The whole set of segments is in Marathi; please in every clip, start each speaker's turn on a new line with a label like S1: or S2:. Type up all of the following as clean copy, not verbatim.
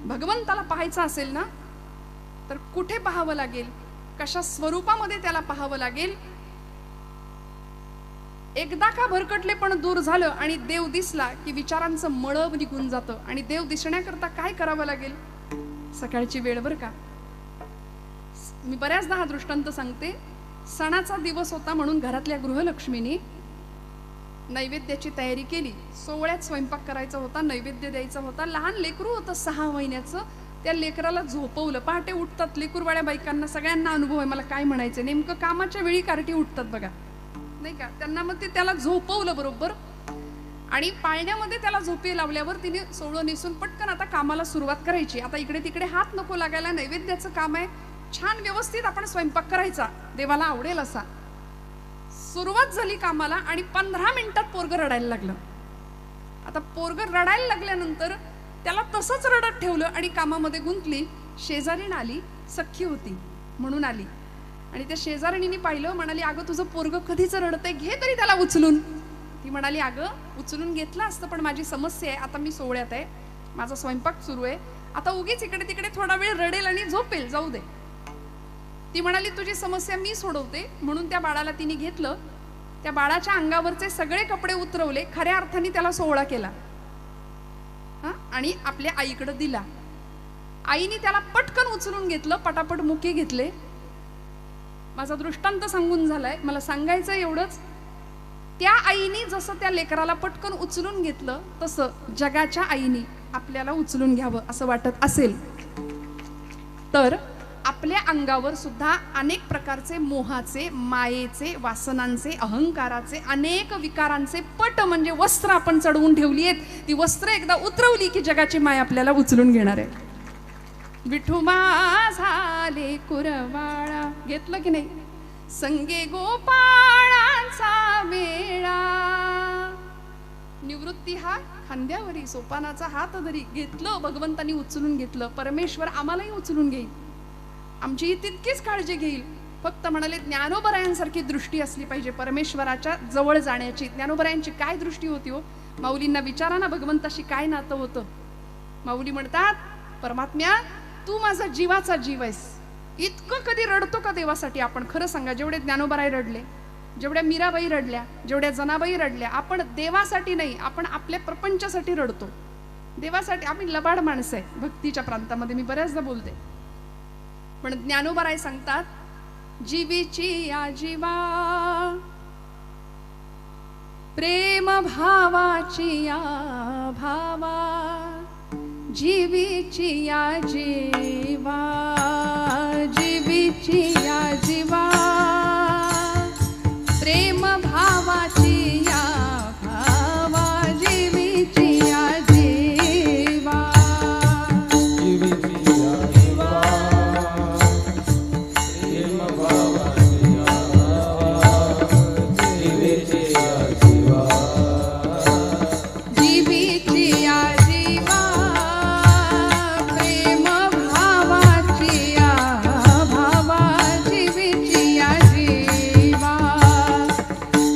S1: भगवंताला पाहायचं असेल ना तर कुठे पाहावं लागेल, कशा स्वरूपामध्ये त्याला पाहावं लागेल? एकदा का भरकटले पण दूर झालं आणि देव दिसला की विचारांचं मळब निघून जातं. आणि देव दिसण्याकरता काय करावं लागेल? सकाळची वेळ बर का. मी बऱ्याचदा हा दृष्टांत सांगते. सणाचा दिवस होता म्हणून घरातल्या गृहलक्ष्मीनी नैवेद्याची तयारी केली. सोवळ्यात स्वयंपाक करायचा होता, नैवेद्य द्यायचा होता. लहान लेकरू होतं 6 महिन्याचं. त्या लेकराला झोपवलं. पहाटे उठतात लेकरूवाड्या बायकांना, सगळ्यांना अनुभव आहे. मला काय म्हणायचं, नेमकं कामाच्या वेळी कार्टी उठतात बघा, नाही का. त्यांना मग ते त्याला झोपवलं बरोबर. आणि पाळण्यामध्ये त्याला झोपी लावल्यावर तिने सोळं नेसून पटकन आता कामाला सुरुवात करायची. आता इकडे तिकडे हात नको लागायला, नैवेद्याचं काम आहे, छान व्यवस्थित आपण स्वयंपाक करायचा, देवाला आवडेल असा. सुरुवात झाली कामाला आणि 15 मिनिटात पोरगं रडायला लागलं. आता पोरगं रडायला लागल्यानंतर त्याला तसंच रडत ठेवलं आणि कामामध्ये गुंतली. शेजारीण आली, सख्खी होती म्हणून आली. आणि त्या शेजारणीने पाहिलं, म्हणाली अगं तुझं पोरगं कधीच रडतंय, घे तरी त्याला उचलून. ती म्हणाली अगं उचलून घेतलं असतं पण माझी समस्या आहे, आता मी सोहळ्यात आहे, माझा स्वयंपाक सुरू आहे, आता उगीच इकडे तिकडे थोडा वेळ रडेल आणि झोपेल, जाऊ दे. ती म्हणाली तुझी समस्या मी सोडवते. म्हणून त्या बाळाला तिने घेतलं, त्या बाळाच्या अंगावरचे सगळे कपडे उतरवले, खऱ्या अर्थाने त्याला सोहळा केला आणि आपल्या आईकडे दिला. आईने त्याला पटकन उचलून घेतलं, पटापट मुके घेतले. माझा दृष्टांत सांगून झालाय, मला सांगायचं एवढंच. त्या आईने जसं त्या लेकराला पटकन उचलून घेतलं तसं जगाच्या आईने आपल्याला उचलून घ्यावं असं वाटत असेल तर आपल्या अंगावर सुद्धा अनेक प्रकारचे मोहाचे, मायेचे, वासनांचे, अहंकाराचे, अनेक विकारांचे पट म्हणजे वस्त्र आपण चढवून ठेवली आहेत. ती वस्त्र एकदा उतरवली की जगाची माय आपल्याला उचलून घेणार आहे. विठुमा झाले कुरवाळा, घेतलं की नाही? संगे गोपाळांचा वेळा. निवृत्ती हा खांद्यावरी, सोपानाचा हात धरी. घेतलं भगवंतानी, उचलून घेतलं. परमेश्वर आम्हालाही उचलून घेईल, आमची तितकीच काळजी घेईल. फक्त म्हणाले ज्ञानोबरायांसारखी दृष्टी असली पाहिजे परमेश्वराच्या जवळ जाण्याची. ज्ञानोबरायांची काय दृष्टी होती हो? माऊलींना विचारा ना भगवंताशी काय नातं होतं. माऊली म्हणतात परमात्म्या तू माझा जीवाचा जीव आहेस. इतकं कधी रडतो का देवासाठी आपण? खरं सांगा, जेवढे ज्ञानोबराय रडले, जेवढ्या मीराबाई रडल्या, जेवढ्या जनाबाई रडल्या, आपण देवासाठी नाही, आपण आपल्या प्रपंचासाठी रडतो. देवासाठी आम्ही लबाड माणसं आहे भक्तीच्या प्रांतामध्ये, मी बऱ्याचदा बोलते. पण ज्ञानोबराय सांगतात जीवीची या जीवा, प्रेम भावाची या भावा, जीवीची या जीवा, जीवीची या जीवा, प्रेम भावाची या भावा, जीवीची या जीवा, जीवीची या जीवा, प्रेम भावाची या भावा, जीवीची या जीवा, जीवीची या जीवा, प्रेम भावाची या भावा, जीवीची या जीवा,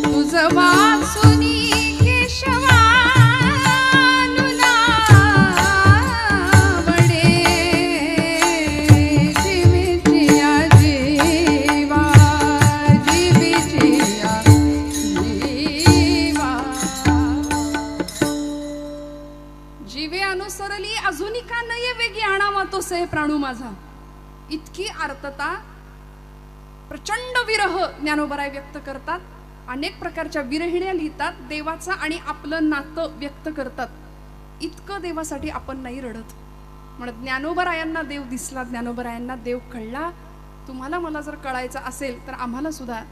S1: तुझ वासुनी केशवा वडे, जीवीची या जीवा, जीवीची या जीवा. जीवे अनुसरली अजूनी का नये वेगी आणावा तो से प्राणू माझा. इतकी आर्तता, प्रचंड विरह ज्ञानोबराय व्यक्त करतात. अनेक प्रकारच्या विरहिण्या लिहितात, देवाचा आणि आपलं नातं व्यक्त करतात. इतकं देवासाठी आपण नाही रडत. म्हणत ज्ञानोबरायांना देव दिसला, ज्ञानोबरायांना देव कळला. तुम्हाला मला जर कळायचं असेल तर आम्हाला सुद्धा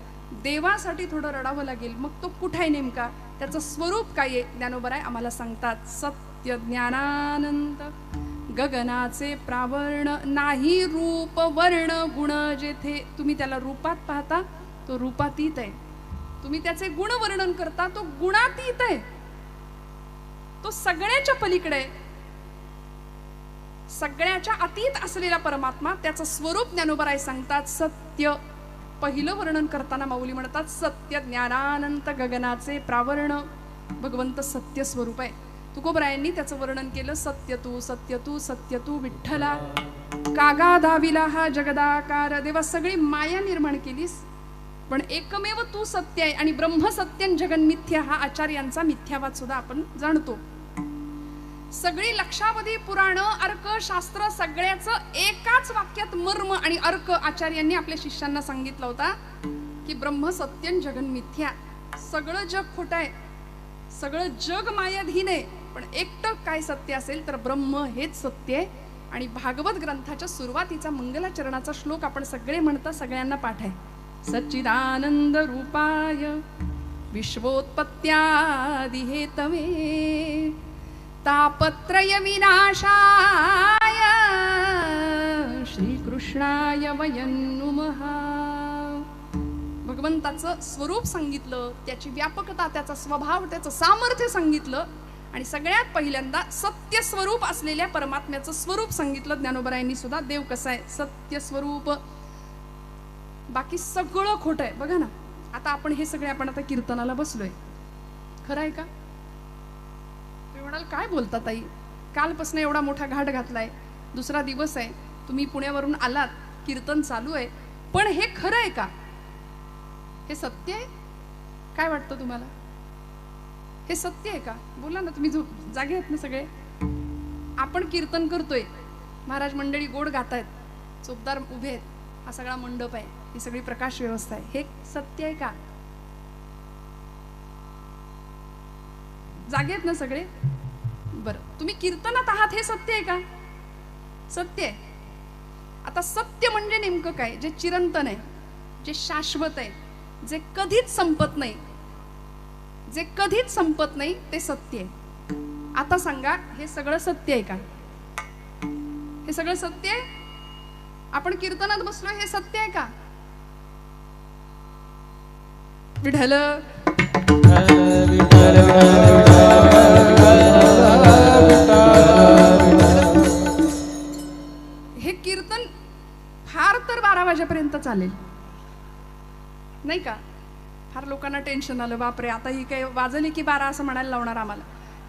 S1: देवासाठी थोडं रडावं लागेल. मग तो कुठे आहे नेमका, त्याचं स्वरूप काय आहे, ज्ञानोबराय आम्हाला सांगतात. सत्य ज्ञानानंद गगनाचे प्रावर्ण, नाही रूप वर्ण गुण जेथे. तुम्ही त्याला रूपात पाहता तो रूपातीत आहे, तुम्ही त्याचे गुण वर्णन करता तो गुणातीत आहे, तो सगळ्याच्या पलीकडे, सगळ्याच्या अतीत असलेला परमात्मा. त्याचं स्वरूप ज्ञानोबराय सांगतात सत्य. पहिलं वर्णन करताना माऊली म्हणतात सत्य ज्ञानानंत गगनाचे प्रावर्ण. भगवंत सत्य स्वरूप आहे. तुकोबरायांनी त्याचं वर्णन केलं. सत्य तू सत्य तू सत्य तू विठ्ठला, कागा धाविला हा जगदाकार. देवा सगळी माया निर्माण केलीस, पण एकमेव तू सत्य आहे. आणि ब्रह्म सत्यं जगन मिथ्या हा आचार्यांचा मिथ्यावाद सुद्धा आपण जाणतो. सगळी लक्षावधी पुराण अर्क शास्त्र सगळ्याचं एकाच वाक्यात मर्म आणि अर्क आचार्यांनी आपल्या शिष्यांना सांगितलं होता की ब्रह्म सत्यं जगन मिथ्या. सगळं जग खोटं आहे, सगळं जग मायाधीन आहे, पण एकटं काय सत्य असेल तर ब्रह्म हेच सत्य आहे. आणि भागवत ग्रंथाच्या सुरुवातीचा मंगलाचरणाचा श्लोक आपण सगळे म्हणता, सगळ्यांना पाठ आहे. सच्चिदानंद रूपाय विश्वोत्पत्त्यादि हेतवे तापत्रय विनाशाय श्रीकृष्णाय वयं नुमः. भगवंताचं स्वरूप सांगितलं, त्याची व्यापकता, त्याचा स्वभाव, त्याचं सामर्थ्य सांगितलं. आणि सगळ्यात पहिल्यांदा सत्य स्वरूप असलेल्या परमात्म्याचं स्वरूप सांगितलं ज्ञानोबरायांनी सुद्धा. देव कसा आहे? सत्य स्वरूप. बाकी सगळं खोटं आहे. बघा ना, आता आपण हे सगळे आपण आता कीर्तनाला बसलोय, खरं आहे का? तुम्ही म्हणाल काय बोलता ताई, कालपासून एवढा मोठा घाट घातलाय, दुसरा दिवस आहे, तुम्ही पुण्यावरून आलात, कीर्तन चालू आहे, पण हे खरं आहे का? हे सत्य आहे? काय वाटतं तुम्हाला? हे सत्य आहे का? बोला ना, तुम्ही जागे आहेत ना सगळे? आपण कीर्तन करतोय, महाराज मंडळी गोड गातायत, चोपदार उभे आहेत, हा सगळा मंडप आहे, ही सगळी प्रकाश व्यवस्था आहे, हे सत्य आहे का? जागे आहेत ना सगळे? बरं, तुम्ही कीर्तनात आहात, हे सत्य आहे का? सत्य आहे. आता सत्य म्हणजे नेमकं काय? जे चिरंतन आहे, जे शाश्वत आहे, जे कधीच संपत नाही, जे कधीच संपत नाही, ते सत्य आहे. आता सांगा, हे सगळं सत्य आहे का? हे सगळं सत्य आहे? आपण कीर्तनात बसलो, हे सत्य आहे का? विठ्ठल हे कीर्तन फार तर 12 वाजेपर्यंत चालेल, नाही का? फार लोकांना टेन्शन आलं, बापरे आता ही काय वाजली की 12 असं म्हणायला लावणार आम्हाला.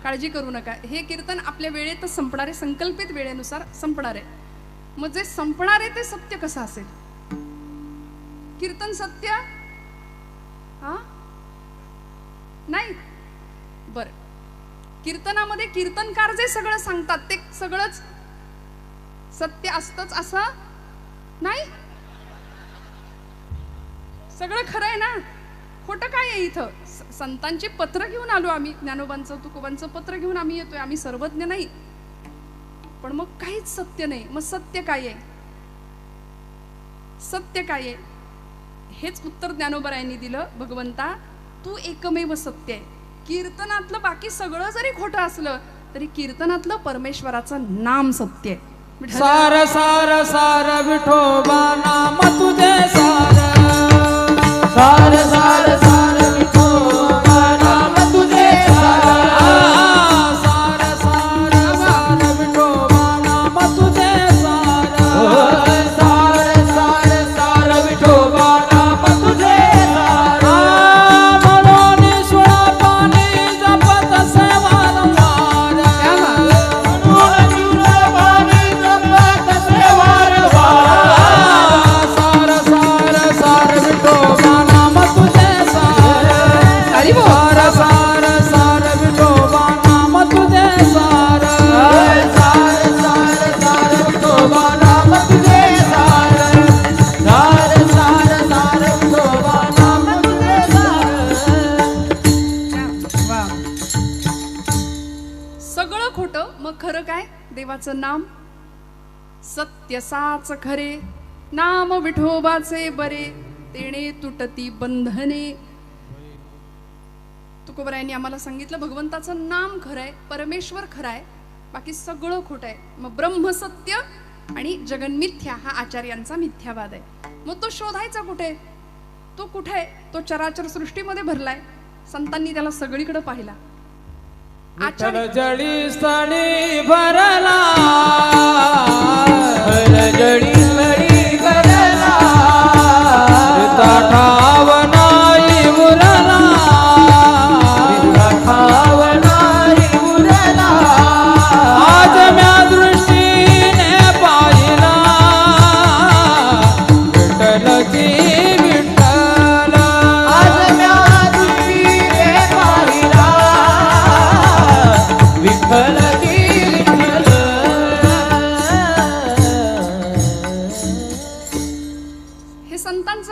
S1: काळजी करू नका, हे कीर्तन आपल्या वेळेतच संपणार आहे, संकल्पित वेळेनुसार संपणार आहे. मग जे संपणार आहे ते सत्य कसं असेल? कीर्तन सत्य हा नाही? बर, कीर्तनामध्ये कीर्तनकार जे सगळं सांगतात ते सगळंच सत्य असतंच असं नाही? सगळं खरं आहे ना? खोटं काय आहे इथं? संतांची पत्र घेऊन आलो आम्ही, ज्ञानोबांचं तुकोबांचं पत्र घेऊन आम्ही येतोय, आम्ही सर्वज्ञ नाही, पण मग काहीच सत्य नाही. मग सत्य काय आहे? सत्य काय आहे? हेच उत्तर ज्ञानोबरायांनी दिलं. भगवंता तू एकमेव सत्य आहे. कीर्तनातलं बाकी सगळं जरी खोटं असलं तरी कीर्तनातलं परमेश्वराचं नाम सत्य आहे.
S2: सार सार सार विठोबा नाम तुझे सार, सार सार सार विठोबा नाम तुझे सार, सार सार सार विठोबा नाम तुझे सार, सार सार सार विठोबा नाम तुझे सार. म्हणून ईश्वरा पाणी जपत असे वारंवार, म्हणून ईश्वरा पाणी जपत असे वारंवार. सार सार सार विठोबा नाम तुझे सार, सार सार सार विठोबा नाम तुझे सार, सार सार सार विठोबा नाम तुझे सार, सार सार सार विठोबा नाम तुझे सार.
S1: सगळं खोटं, मग खरं काय? देवाचं नाम सत्य साच खरे, नाम विठोबाचे बरे, तेणे तुटती बंधने. तुकोबरायांनी आम्हाला सांगितलं भगवंताचं नाम खरं आहे, परमेश्वर खरं आहे, बाकी सगळं खोटं आहे. मग ब्रह्म सत्य आणि जगन मिथ्या हा आचार्यांचा मिथ्यावाद आहे. मग तो शोधायचा कुठे? तो कुठे आहे? तो चराचर सृष्टीमध्ये भरलाय. संतांनी त्याला सगळीकडे पाहिला.
S2: विठ्ठल जळी स्थळी भरला, जळी स्थळी भरला, ठाव नाही उरला, ठाव नाही उरला,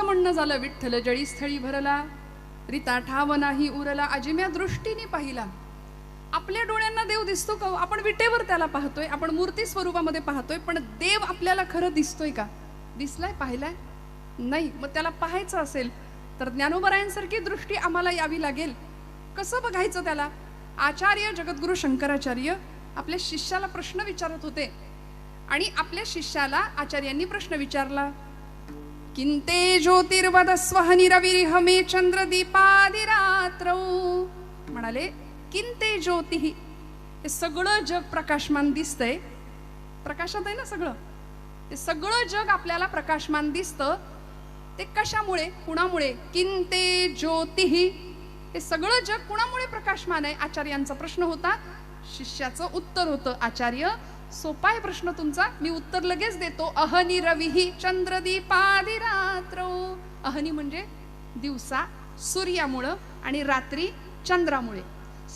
S1: म्हणणं झालं, विठ्ठल जळी स्थळी भरला, रीता ठाव नाही उरला, अजिम्या दृष्टीने पाहिला. आपल्या डोळ्यांना देव दिसतो का? आपण विटेवर त्याला पाहतोय, आपण मूर्ती स्वरूपामध्ये पाहतोय, पण देव आपल्याला खरं दिसतोय का? दिसलाय, पाहिलाय? नाही. मग त्याला पाहायचं असेल तर ज्ञानोबरायांसारखी दृष्टी आम्हाला यावी लागेल. कसं बघायचं त्याला? आचार्य जगद्गुरु शंकराचार्य आपल्या शिष्याला प्रश्न विचारत होते आणि आपल्या शिष्याला आचार्यांनी प्रश्न विचारला, किंते ज्योतिर्वदस्वहनि रविरिह मे चंद्रदीपादिरात्रौ. म्हणाले, किंते ज्योतिः, हे सगळं जग प्रकाशमान दिसतंय, प्रकाशात आहे ना सगळं, ते सगळं जग आपल्याला प्रकाशमान दिसतं. ते कशामुळे, कुणामुळे? किंते ज्योतिः, हे सगळं जग कुणामुळे प्रकाशमान आहे? आचार्यांचा प्रश्न होता. शिष्याचं उत्तर होतं, आचार्य सोपा आहे प्रश्न तुमचा, मी उत्तर लगेच देतो. अहनि रविः चंद्रदीपादिरात्रौ. अहनि म्हणजे दिवसा सूर्यामुळं आणि रात्री चंद्रामुळे.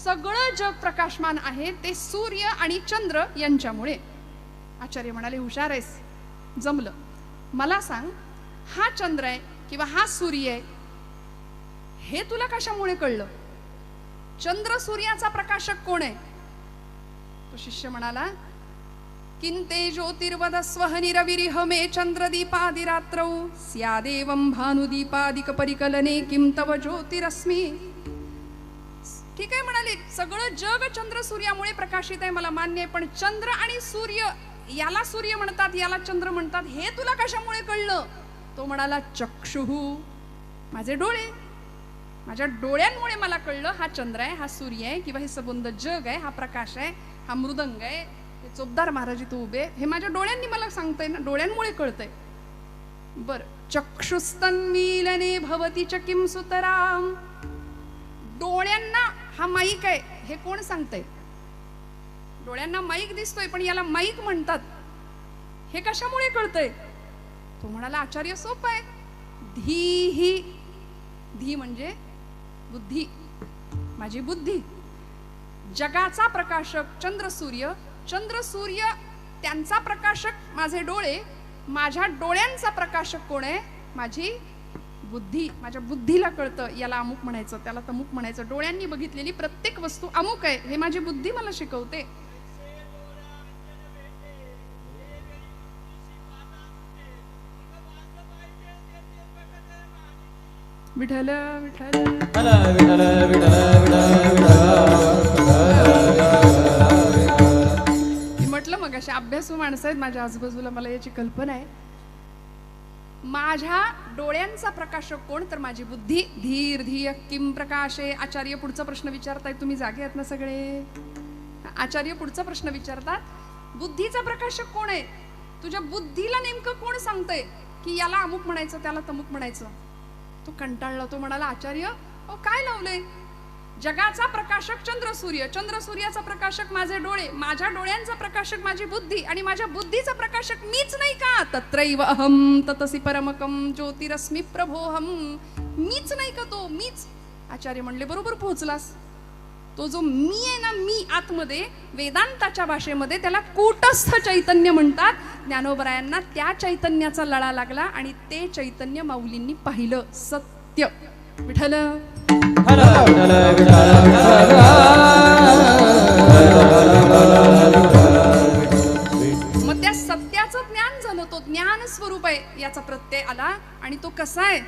S1: सगळं जग प्रकाशमान आहे ते सूर्य आणि चंद्र यांच्यामुळे. आचार्य म्हणाले, हुशार आहेस, जमलं. मला सांग, हा चंद्र आहे किंवा हा सूर्य आहे हे तुला कशामुळे कळलं? चंद्र सूर्याचा प्रकाशक कोण आहे? तो शिष्य म्हणाला, किंते ज्योतिर्वदस्वहनि रविरिह मे चंद्रदीपादिरात्रौ स्यादेवं भानुदीपादिक परिकलने किं तव ज्योतिरस्मि. ठीक आहे म्हणाले, सगळं जग चंद्र सूर्यामुळे प्रकाशित आहे, मला मान्य आहे, पण चंद्र आणि सूर्य, याला सूर्य म्हणतात याला चंद्र म्हणतात, हे तुला कशामुळे कळलं? तो म्हणाला, चक्षुः, माझे डोळे, माझ्या डोळ्यांमुळे मला कळलं हा चंद्र आहे, हा सूर्य आहे, किंवा हे सबंध जग आहे, हा प्रकाश आहे, हा मृदंग आहे, हे चोपदार महाराज इथं उभे, हे माझ्या डोळ्यांनी मला सांगतंय ना, डोळ्यांमुळे कळतंय. बर, चक्षुस्तन्मीलने भवती च किं सुतराम. डोळ्यांना हा माईक आहे हे कोण सांगतंय? डोळ्यांना माईक दिसतोय पण याला माईक म्हणतात, हे कशामुळे कळतंय? तो म्हणाला, आचार्य सोपं आहे, धीही, धी म्हणजे बुद्धी, माझी बुद्धी. जगाचा प्रकाशक चंद्र सूर्य, चंद्र सूर्य त्यांचा प्रकाशक माझे डोळे, माझ्या डोळ्यांचा प्रकाशक कोण आहे? माझी बुद्धी. माझ्या बुद्धीला कळतं याला अमुक म्हणायचं, त्याला तमुक म्हणायचं. डोळ्यांनी बघितलेली प्रत्येक वस्तू अमुक आहे हे माझी बुद्धी मला शिकवते. विठ्ठल विठ्ठल म्हटलं मग अशा अभ्यासू माणसं आहेत माझ्या आजूबाजूला, मला याची कल्पना आहे. माझ्या डोळ्यांचा प्रकाशक कोण? तर माझी बुद्धी. धीर धिय किम प्रकाशे. आचार्य पुढचा प्रश्न विचारतायत, तुम्ही जागे आहेत ना सगळे? आचार्य पुढचा प्रश्न विचारतात, बुद्धीचा प्रकाशक कोण आहे? तुझ्या बुद्धीला नेमकं कोण सांगतंय की याला अमुक म्हणायचं त्याला तमुक म्हणायचं? तो कंटाळला, तो म्हणाला, आचार्य अहो काय लावलंय? जगाचा प्रकाशक चंद्र सूर्य, चंद्र सूर्याचा प्रकाशक माझे डोळे, माझ्या डोळ्यांचा प्रकाशक माझी बुद्धी, आणि माझ्या बुद्धीचा प्रकाशक मीच नाही का? तत्रैव अहम ततसी परमकम ज्योतिरस्मि प्रभोहम. मीच नाही का तो? मीच. आचार्य म्हणले, बरोबर पोहोचलास. तो जो मी आहे ना, मी आतमध्ये, वेदांताच्या भाषेमध्ये त्याला कूटस्थ चैतन्य म्हणतात. ज्ञानोबरायांना त्या चैतन्याचा लळा लागला आणि ते चैतन्य माऊलींनी पाहिलं. सत्य. विठ्ठल मग त्या सत्याचं ज्ञान झालं, तो ज्ञान स्वरूप आहे याचा प्रत्यय आला. आणि तो कसा आहे?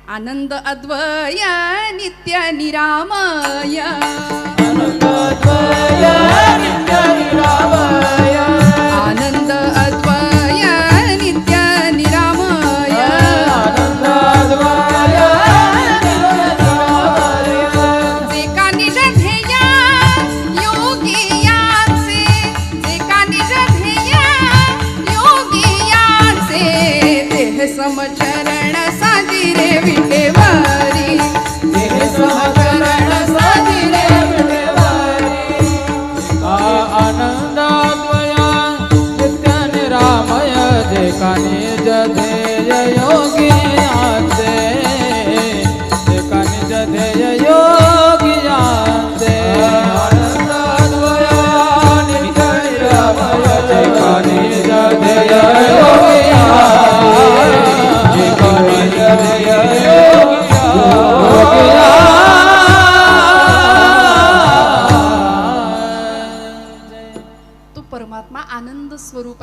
S1: आनंद अद्वय नित्य निरामय. आनंद अद्वय नित्य निरामय. आनंद अद्वय नित्य निरामय. आनंद अद्वय जे का निज ध्येय योगियांचे, जे का निज ध्येय योगियांचे, देह समचरण साजिरे विठेवारी. देह समचरण साजिरे विठेवारी.
S2: आनंदाद्वया नित्य निरामय. जे का निज ध्येय योगियांचे, जे का निज ध्येय योगियांचे. आनंदाद्वया नित्य निरामय. जे का निज ध्येय योगियांचे, जे का निज ध्येय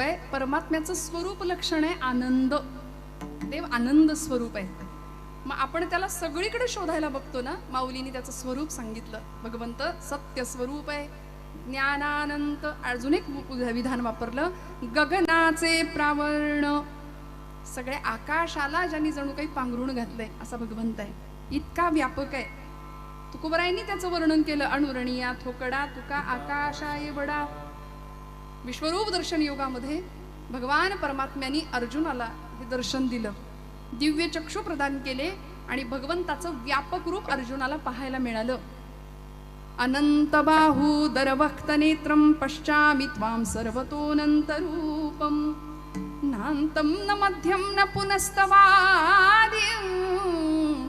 S1: आहे. परमात्म्याचं स्वरूप लक्षण आहे आनंद. देव आनंद स्वरूप आहे. मग आपण त्याला सगळीकडे शोधायला बघतो ना. माऊलीने त्याचं स्वरूप सांगितलं. भगवंत सत्य स्वरूप आहे, ज्ञानानंत. अजून एक विधान वापरलं, गगनाचे प्रावर्ण. सगळ्या आकाशाला ज्यांनी जणू काही पांघरून घातलंय असा भगवंत आहे. इतका व्यापक आहे. तुकोबरायांनी त्याचं वर्णन केलं, अणुरणिया थोकडा तुका आकाशाय बडा. विश्वरूप दर्शन योगामध्ये भगवान परमात्म्यांनी अर्जुनाला हे दर्शन दिलं, दिव्य चक्षु प्रदान केले आणि भगवंताचं व्यापक रूप अर्जुनाला पाहायला मिळालं. अनंत बाहू दरवक्त नेत्रम पश्चामि त्वां सर्वतोऽनंत रूपम नान्तं न मध्यं न पुनस्तवादिं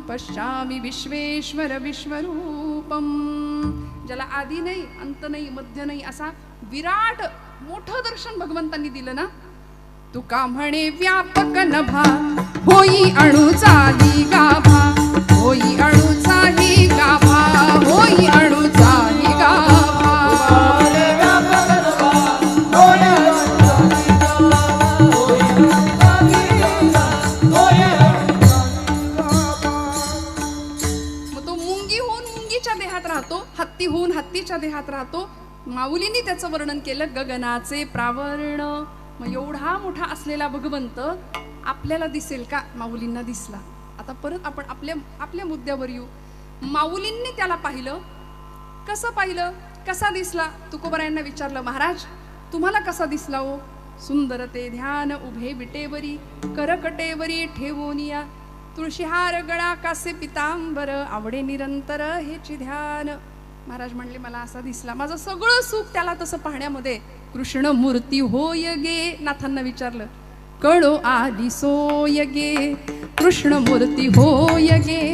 S1: पश्चामि विश्वेश्वर विश्वरूपम. ज्याला आदी नाही, अंत नाही, मध्य नाही, असा विराट मोठं दर्शन भगवंतांनी दिलं ना. तुका म्हणे व्यापक नभा होई अणुचाही गाभा, होई अणुचाही गाभा, होई अणुचाही गाभा. मग तो मुंगी होऊन मुंगीच्या देहात राहतो, हत्ती होऊन हत्तीच्या देहात राहतो. माऊलींनी त्याचं वर्णन केलं, गगनाचे प्रावर्ण. मग एवढा मोठा असलेला भगवंत आपल्याला दिसेल का? माऊलींना दिसला. आता परत आपण आपल्या मुद्द्यावर येऊ. माऊलींनी त्याला पाहिलं. कसं पाहिलं? कसा दिसला? तुकोबरायांना विचारलं, महाराज तुम्हाला कसा दिसला हो? सुंदर ते ध्यान उभे विटेवरी, करकटेवरी ठेवोनिया, तुळशीहार गळा कासे पितांबर, आवडे निरंतर हेची ध्यान. महाराज म्हणले, मला असा दिसला. माझं सगळं सुख त्याला तसं पाहण्यामध्ये. कृष्ण मूर्ती होय गे. नाथांना विचारलं, कळो आली सोय गे. कृष्ण मूर्ती होय गे,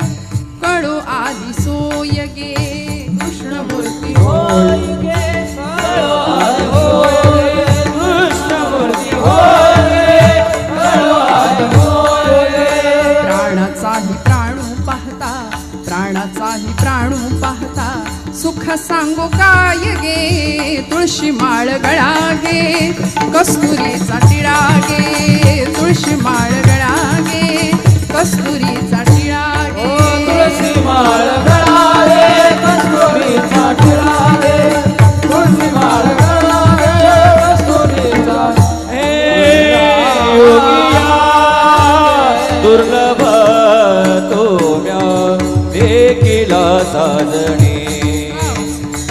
S1: कळो आली सोय गे. कृष्ण मूर्ती होय गे, कळो आली सोय गे. कृष्ण मूर्ती होय गे, कळो आली सोय गे. प्राणाचाही प्राणू पाहता, प्राणाचाही प्राणू पाहता, सुख सांगो काय गे. तुळशी माळ गळा गे, कस्तुरीचा टिळा गे. तुळशी माळ गळा गे, कस्तुरीचा टिळा गे. तुळशी माळ गळा गे, कस्तुरीचा टिळा गे. तुळशी माळ गळा गे, कस्तुरीचा.
S3: दुर्लभ तोम्या देखिला साजणे,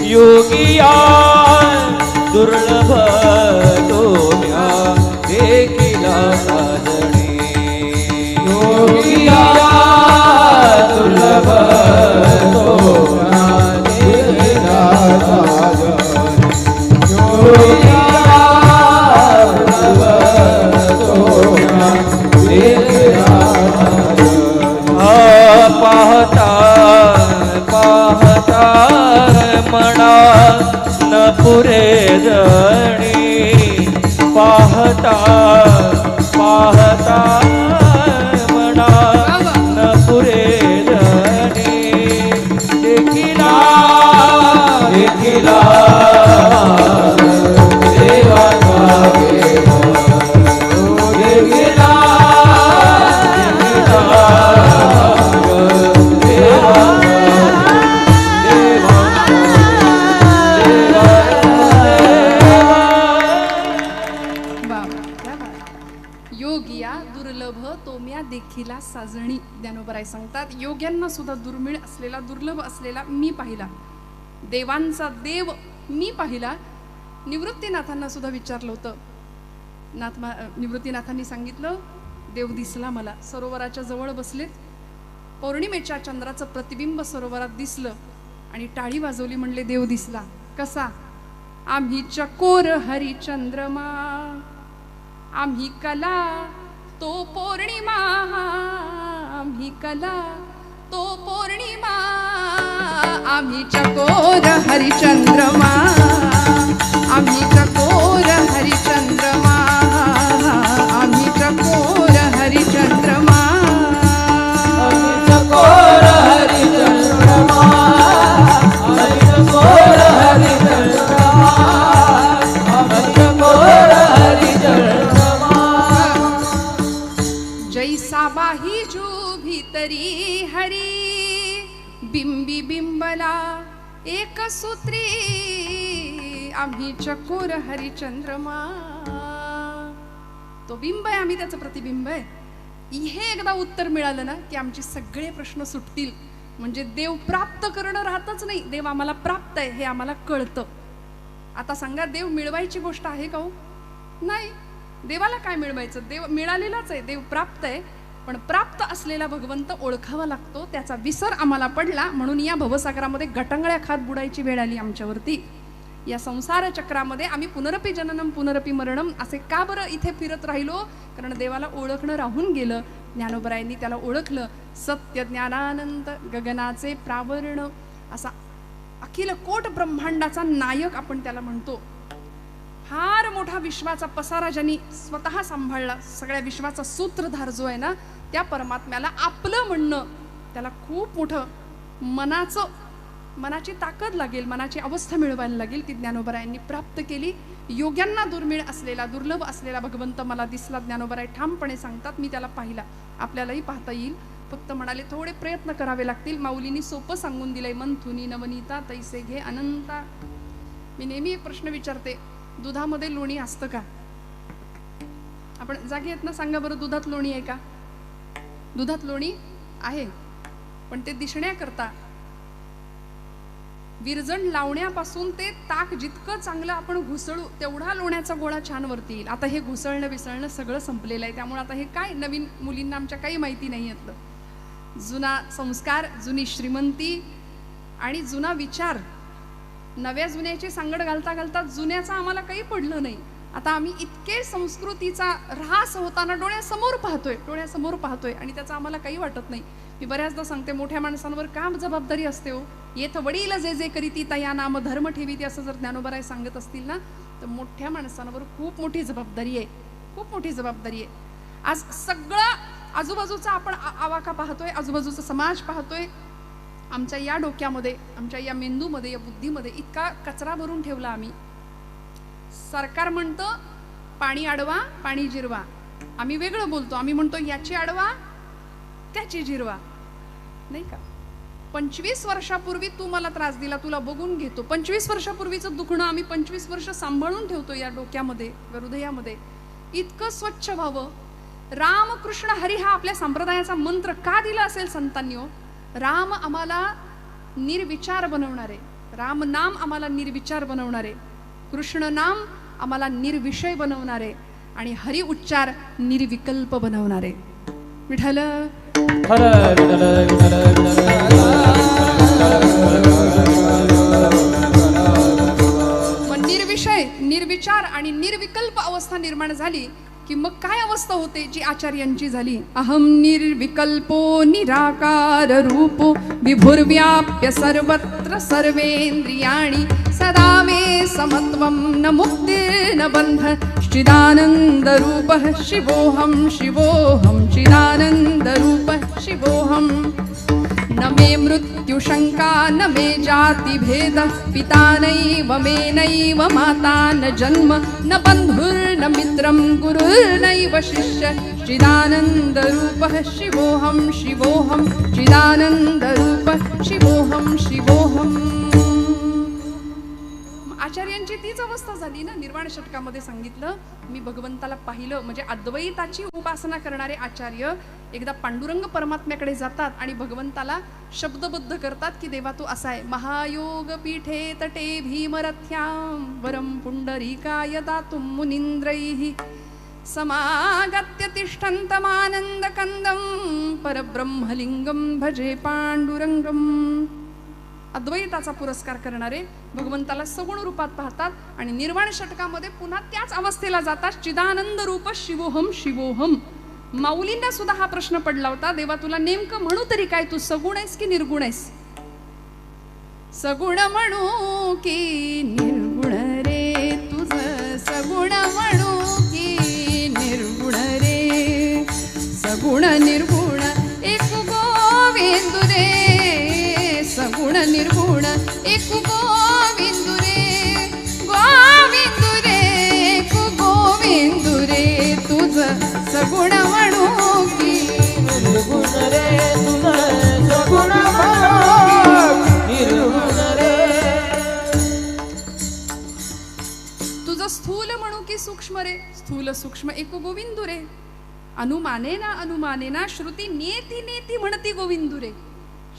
S3: योगिया दुर्लभ तोम्या देखिला साजणे. योगिया दुर्लभ तोम्या देखिला साजणे. योगिया दुर्लभ तोम्या देखिला पाहता पाहता मना न पुरे जणी. पाहता पाहता मना न पुरे जणी. देखिला देखिला देवाचा देव. देखिला
S1: देखिला साजणी. ज्ञानोबराय सांगतात, योग्यांना सुद्धा दुर्मिळ असलेला, दुर्लभ असलेला मी पाहिला. देवांचा देव मी पाहिला. निवृत्तीनाथांना सुद्धा विचारलं होतं. निवृत्तीनाथांनी सांगितलं, देव दिसला मला. सरोवराच्या जवळ बसलेत, पौर्णिमेच्या चंद्राचं प्रतिबिंब सरोवरात दिसलं आणि टाळी वाजवली. म्हणले, देव दिसला. कसा? आम्ही चकोर हरिचंद्रमा, आम्ही कला तो पौर्णिमा, आम्ही कला तो पौर्णिमा. आम्ही चकोर हरिचंद्रमा, आम्ही चकोर हरिचंद्रमा, आम्ही चकोर हरिचंद्रमा. आम्ही चकोर हरिचंद्रमा, आम्ही चकोर हरिचंद्रमा, आम्ही चकोर हरिचंद्रमा. सुंदरी हरी बिंबी बिंबला एक सूत्री आम्ही चकोर हरिचंद्रमा. तो बिंब आहे, आम्ही त्याचं प्रतिबिंब आहे. हे एकदा उत्तर मिळालं ना की आमचे सगळे प्रश्न सुटतील. म्हणजे देव प्राप्त करणं राहतच नाही, देव आम्हाला प्राप्त आहे हे आम्हाला कळतं. आता सांगा, देव मिळवायची गोष्ट आहे का हो? नाही. देवाला काय मिळवायचं? देव मिळालेलाच आहे, देव प्राप्त आहे. पण प्राप्त असलेला भगवंत ओळखावा लागतो. त्याचा विसर आम्हाला पडला, म्हणून या भवसागरामध्ये गटांगळ्या खात बुडायची वेळ आली आमच्यावरती. या संसार चक्रामध्ये आम्ही पुनरपी जननम पुनरपी मरणम असे का बरं इथे फिरत राहिलो? कारण देवाला ओळखणं राहून गेलं. ज्ञानोबरायांनी त्याला ओळखलं. सत्य ज्ञानानंद गगनाचे प्रावरण असा अखिल कोट ब्रह्मांडाचा नायक आपण त्याला म्हणतो. फार मोठा विश्वाचा पसारा ज्यांनी स्वतः सांभाळला, सगळ्या विश्वाचा सूत्रधार जो आहे ना, त्या परमात्म्याला आपलं म्हणणं, त्याला खूप मोठं मनाची ताकद लागेल, मनाची अवस्था मिळवायला लागेल. ती ज्ञानोबरायांनी प्राप्त केली. योग्यांना दुर्मिळ असलेला, दुर्लभ असलेला भगवंत मला दिसला. ज्ञानोबराय ठामपणे सांगतात, मी त्याला पाहिला. आपल्यालाही पाहता येईल, फक्त म्हणाले थोडे प्रयत्न करावे लागतील. माऊलींनी सोपं सांगून दिलंय, मंथुनी नवनीता तैसे घे अनंता. मी नेहमी एक प्रश्न विचारते, दुधामध्ये लोणी असतं का? आपण जागे आहेत ना, सांगा बरं, दुधात लोणी आहे का? दुधात लोणी आहे, पण ते दिसण्याकरता विरजण लावण्यापासून ते ताक जितकं चांगलं आपण घुसळू तेवढा लोण्याचा गोळा छान वरती येईल. आता हे घुसळणं विसळणं सगळं संपलेलं आहे. त्यामुळे आता हे काय नवीन मुलींना आमच्या काही माहिती नाही यातलं. जुना संस्कार, जुनी श्रीमंती आणि जुना विचार, नव्या जुन्याची सांगड घालता घालता जुन्याचा आम्हाला काही पडलं नाही. आता आम्ही इतके संस्कृतीचा ऱ्हास होताना डोळ्यासमोर पाहतोय आणि त्याचं आम्हाला काही वाटत नाही. मी बऱ्याचदा सांगते, मोठ्या माणसांवर काम जबाबदारी असते हो. येथ वडील जे जे करीती तया नाम धर्म ठेवीती असं जर ज्ञानोबराय सांगत असतील ना, तर मोठ्या माणसांवर खूप मोठी जबाबदारी आहे, खूप मोठी जबाबदारी आहे. आज सगळं आजूबाजूचा आपण आवाका पाहतोय, आजूबाजूचा समाज पाहतोय. आमच्या या डोक्यामध्ये, आमच्या या मेंदूमध्ये, या बुद्धीमध्ये इतका कचरा भरून ठेवला आम्ही. सरकार म्हणतं पाणी अडवा, पाणी जिरवा. आम्ही वेगळं बोलतो, आम्ही म्हणतो याची अडवा, त्याची जिरवा, नाही का? 25 वर्षापूर्वी तू मला त्रास दिला, तुला बघून घेतो. 25 वर्षापूर्वीचं दुखणं आम्ही 25 वर्ष सांभाळून ठेवतो या डोक्यामध्ये, हृदयामध्ये. इतकं स्वच्छ व्हावं. रामकृष्ण हरी हा आपल्या संप्रदायाचा मंत्र का दिला असेल संतांनी? राम आम्हाला निर्विचार बनवणारे, राम नाम आम्हाला निर्विचार बनवणारे, कृष्ण नाम आम्हाला निर्विषय बनवणारे आणि हरी उच्चार निर्विकल्प बनवणारे. विठ्ठल
S2: हर विठ्ठल विठ्ठल
S1: मग निर्विषय, निर्विचार आणि निर्विकल्प अवस्था निर्माण झाली की मग काय अवस्था होते जी आचार्यांची झाली? अहम निर्विकल्पो निराकार रूपो विभुर्व्याप्य सर्वत्र सर्वेंद्रियाणि सदा मे समत्वं न मुक्तिर्न बंध चिदानंद रूपः शिवोऽहं शिवोऽहं चिदानंद रूपः शिवोऽहं. न मे मृत्यु शंका न मे जाति भेद पिता नैव मे नैव माता न जन्म न बंधुर्न मित्रं गुरुर्नैव शिष्य चिदानंद रूपः शिवोऽहं शिवोऽहं चिदानंद रूपः शिवोऽहं शिवोऽहं. आचार्यांची तीच अवस्था झाली ना. निर्वाण षटकामध्ये सांगितलं, मी भगवंताला पाहिलं. म्हणजे अद्वैताची उपासना करणारे आचार्य एकदा पांडुरंग परमात्म्याकडे जातात आणि भगवंताला शब्दबद्ध करतात की देवा तू असा आहे. महायोग पीठे तटे भीमरथ्यां वरम पुंडरीकाय दातुं मुनींद्रैः समागत्य तिष्ठन्तमानंद कंदं परब्रह्मलिंगं भजे पांडुरंगम. अद्वैताचा पुरस्कार करणारे भगवंताला सगुण रूपात पाहतात आणि निर्वाण षटकामध्ये पुन्हा त्याच अवस्थेला जातात. चिदानंद रूप शिवोहम शिवोहम. माऊलींना सुद्धा हा प्रश्न पडला होता, देवा तुला नेमकं म्हणू तरी काय, तू सगुण आहेस की निर्गुण आहेस? सगुण म्हणू की निर्गुण रे तुझं, सगुण म्हणू की निर्गुण रे, सगुण निर्गुण एक गोविंदु रे, सगुण निर्गुण एक गोविंदु रे, गोविंदु रे एक गोविंदु रे तुझ सगुण म्हणू की निर्गुण रे तुझ स्थूल सूक्ष्म एको गोविंदुरे. अनुमानेना श्रुती नेती नेती म्हणती गोविंदुरे.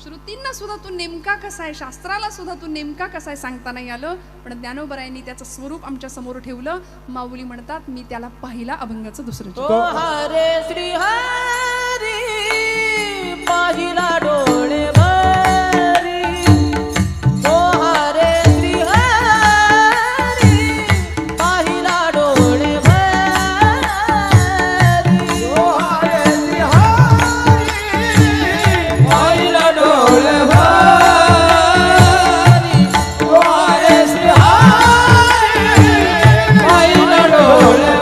S1: श्रुतींना सुद्धा तू नेमका कसा आहे, शास्त्राला सुद्धा तू नेमका कसा आहे सांगता नाही आलं. पण ज्ञानोबरायांनी त्याचं स्वरूप आमच्या समोर ठेवलं. माऊली म्हणतात मी त्याला पाहिला अभंगाचं दुसरं
S3: तो हरे श्री हरी पाहिला डोळे भरी. तो हरे श्री हरी पाहिला डोळे भरी. तो हरे श्री हरी पाहिला डोळे भरी. तो हरे श्री हरी पाहिला डोळे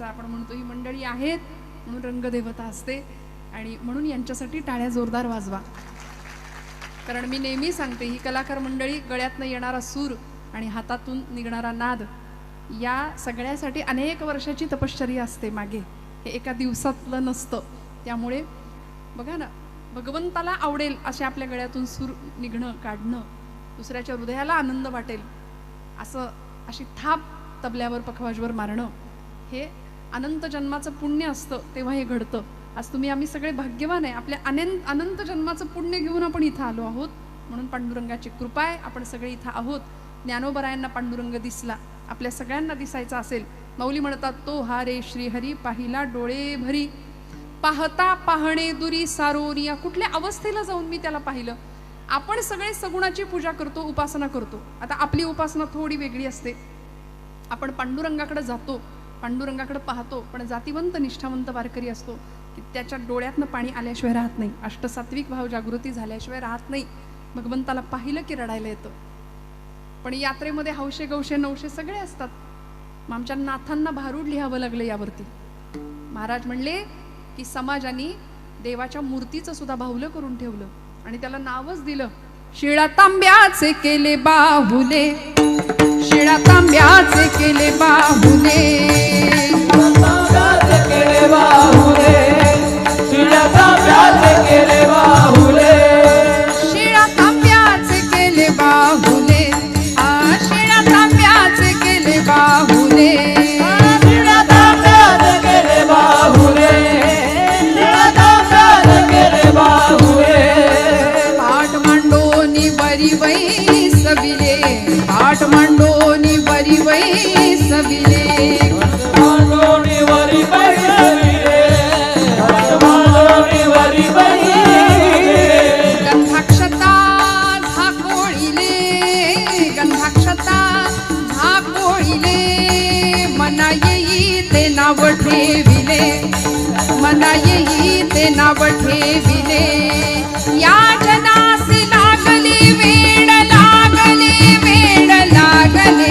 S1: आपण म्हणतो ही मंडळी आहेत म्हणून रंगदेवता असते. आणि म्हणून यांच्यासाठी टाळ्या जोरदार वाजवा. कारण मी नेहमी सांगते ही कलाकार मंडळी गळ्यातनं येणारा सूर आणि हातातून निघणारा नाद या सगळ्यासाठी अनेक वर्षाची तपश्चर्या असते मागे. हे एका दिवसातलं नसतं. त्यामुळे बघा ना, भगवंताला आवडेल असे आपल्या गळ्यातून सूर निघणं काढणं, दुसऱ्याच्या हृदयाला आनंद वाटेल असं अशी थाप तबल्यावर पखवाजवर मारणं हे अनंत जन्माचं पुण्य असतं. तेव्हा हे घडतं. आज तुम्ही आम्ही सगळे भाग्यवान आहे. आपल्या अनंत जन्माचं पुण्य घेऊन आपण इथं आलो आहोत. म्हणून पांडुरंगाची कृपा आहे आपण सगळे इथं आहोत. ज्ञानोबरायांना पांडुरंग दिसला, आपल्या सगळ्यांना दिसायचा असेल. माऊली म्हणतात तो हा रे श्रीहरी पाहिला डोळे भरी. पाहता पाहणे दुरी सारोनिया. कुठल्या अवस्थेला जाऊन मी त्याला पाहिलं. आपण सगळे सगुणाची पूजा करतो, उपासना करतो. आता आपली उपासना थोडी वेगळी असते. आपण पांडुरंगाकडे जातो, पांडुरंगाकडे पाहतो, पण जातीवंत निष्ठावंत वारकरी असतो की त्याच्या डोळ्यातनं पाणी आल्याशिवाय राहत नाही. अष्टसात्विक भाव जागृती झाल्याशिवाय राहत नाही. भगवंताला पाहिलं की रडायला येतं. पण यात्रेमध्ये हौशे गौशे नवशे सगळे असतात. मग आमच्या नाथांना भारूड लिहावं लागलं यावरती. महाराज म्हणले की समाजाने देवाच्या मूर्तीचं सुद्धा बाहुलं करून ठेवलं आणि त्याला नावच दिलं शिळा तांब्याचे केले बाहुले. शिळा तांब्याचे केले बाहुले.
S3: केले बाहुले. शिळा तांब्याचे केले बाहुले.
S1: शिळा तांब्याचे केले बाहुले. शिळा तांब्याचे केले बाहुले.
S3: शिळा तांब्याचे केले बाहुले. शिळा तांब्याचे केले बाहुले.
S1: पाठ मांडोनी बरी वै सविले. पाठ मांडोनी बरी वै सविले.
S3: मांडोनी वरी वै सविले. मांडोनी वरी वै.
S1: गंधाक्षता झाकोळीले. गंधाक्षता झाकोळीले. मना येई ते नाव ठेविले. मना येई ते नाव ठेविले या जनासी लागले वेड लागले वेड लागले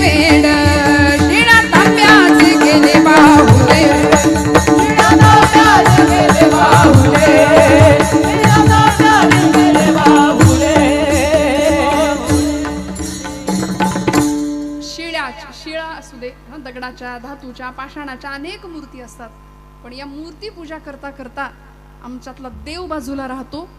S1: वेड शिळा तांब्याचे गेले बाहुले
S3: शिळा तांब्याचे गेले बाहुले शिळा तांब्याचे गेले बाहुले
S1: शिळा असू दे दगडाच्या धातूच्या पाषाणाच्या अनेक मूर्ती असतात पण या मूर्ती पूजा करता करता आमच्यातला देव बाजूला राहतो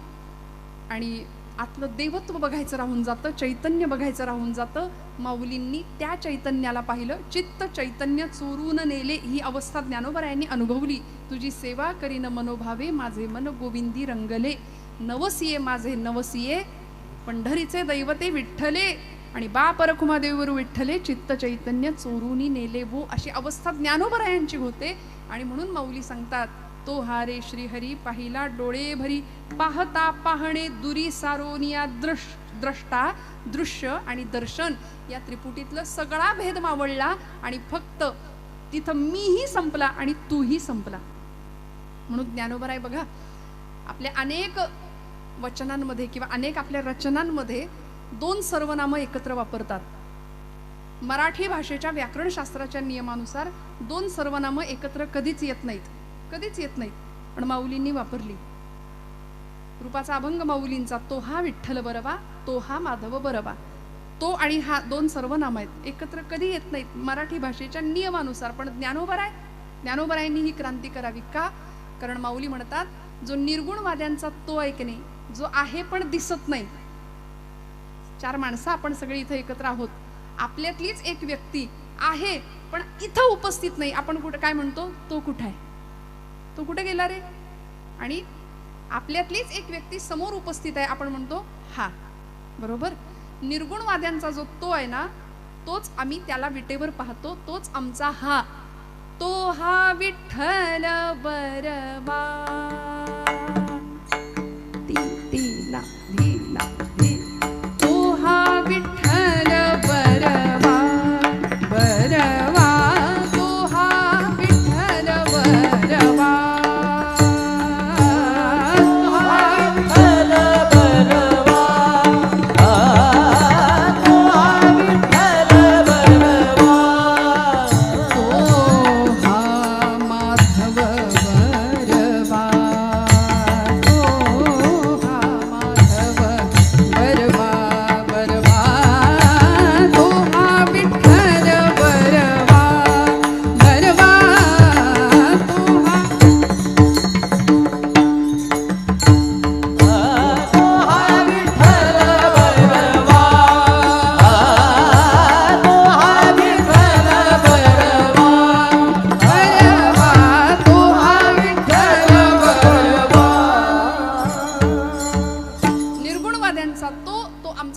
S1: आणि आतलं देवत्व बघायचं राहून जातं चैतन्य बघायचं राहून जातं माऊलींनी त्या चैतन्याला पाहिलं चित्त चैतन्य चोरून नेले ही अवस्था ज्ञानोबरायांनी अनुभवली तुझी सेवा करीन मनोभावे माझे मन गोविंदी रंगले नवसिये माझे नवसिये पंढरीचे दैवते विठ्ठले आणि बाप रखुमादेवीवर विठ्ठले चित्त चैतन्य चोरूनी नेले वो अशी अवस्था ज्ञानोबरायांची होते आणि म्हणून माऊली सांगतात तो हारे श्रीहरी पाहिला डोळे भरी पाहता पाहणे दुरी सारोनिया द्रष्टा दृश्य आणि दर्शन या त्रिपुटीतलं सगळा भेद मावळला आणि फक्त तिथं मीही संपला आणि तूही संपला म्हणून ज्ञानोबराय बघा आपल्या अनेक वचनांमध्ये किंवा अनेक आपल्या रचनांमध्ये दोन सर्वनाम एकत्र वापरतात मराठी भाषेच्या व्याकरणशास्त्राच्या नियमानुसार दोन सर्वनाम एकत्र कधीच येत नाहीत पण माऊलींनी वापरली रूपाचा अभंग माऊलींचा तो हा विठ्ठल बरवा तो हा माधव बरवा तो आणि हा दोन सर्वनाम आहेत एकत्र कधी येत नाहीत मराठी भाषेच्या नियमानुसार पण ज्ञानोबरायांनी ही क्रांती करावी का कारण माऊली म्हणतात जो निर्गुणवाद्यांचा तो ऐकणे जो आहे पण दिसत नाही चार माणसं आपण सगळे इथं एकत्र आहोत आपल्यातलीच एक व्यक्ती आहे पण इथं उपस्थित नाही आपण कुठे काय म्हणतो तो कुठे आहे तो कुठे गेला रे आणि आपल्यातलीच एक व्यक्ती समोर उपस्थित आहे आपण म्हणतो हा बरोबर निर्गुणवाद्यांचा जो तो आहे ना तोच आम्ही त्याला विटेवर पाहतो तोच आमचा हा तो हा विठ्ठल बरवा ती तो हा विठ्ठल बरवा बरवा तो हा विठ्ठल बरवा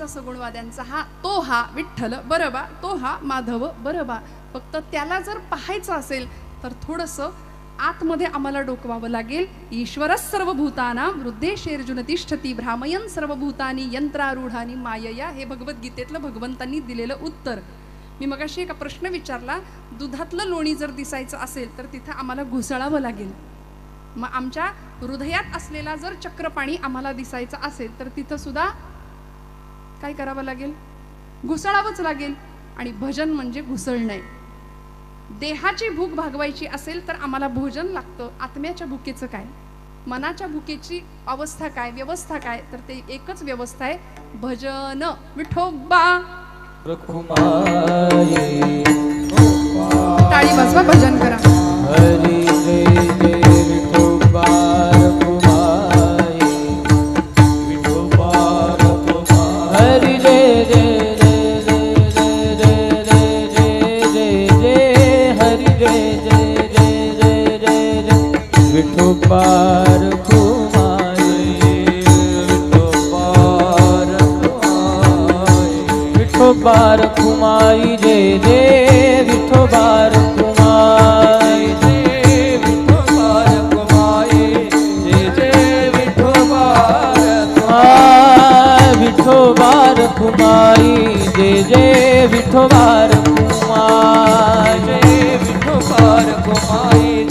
S1: सगुणवाद्यांचा हा तो हा विठ्ठल बरबा तो हा माधव बरबा फक्त त्याला जर पाहायचं असेल तर थोडंसं आतमध्ये आम्हाला डोकवावं लागेल ईश्वरः सर्वभूतानां वृद्धेशेर्जुन तिष्ठति भ्रामयन् सर्वभूतानि यंत्रारूढानि मायया हे भगवद्गीतेतलं भगवंतांनी दिलेलं उत्तर मी मगाशी एक प्रश्न विचारला दुधातलं लोणी जर दिसायचं असेल तर तिथं आम्हाला घुसळावं लागेल मग आमच्या हृदयात असलेला जर चक्रपाणी आम्हाला दिसायचं असेल तर तिथं सुद्धा काय करावं लागेल घुसळावंच लागेल आणि भजन म्हणजे घुसळणे देहाची भूक भागवायची असेल तर आम्हाला भोजन लागतं आत्म्याच्या भुकेचं काय मनाच्या भुकेची अवस्था काय व्यवस्था काय तर ते एकच व्यवस्था आहे भजन विठोबा टाळी वाजवा भजन करा
S3: हरी जय जय विठोबा विठोबा हरी जय जय विठोबार कुमारी विठोबार कुमारी जय जय विठोबार कुमारी जय विठोबार कुमारी जय जय विठोबार कुमारी विठोबार कुमारी जय जय विठोबार कुमारी जय विठोबार कुमारी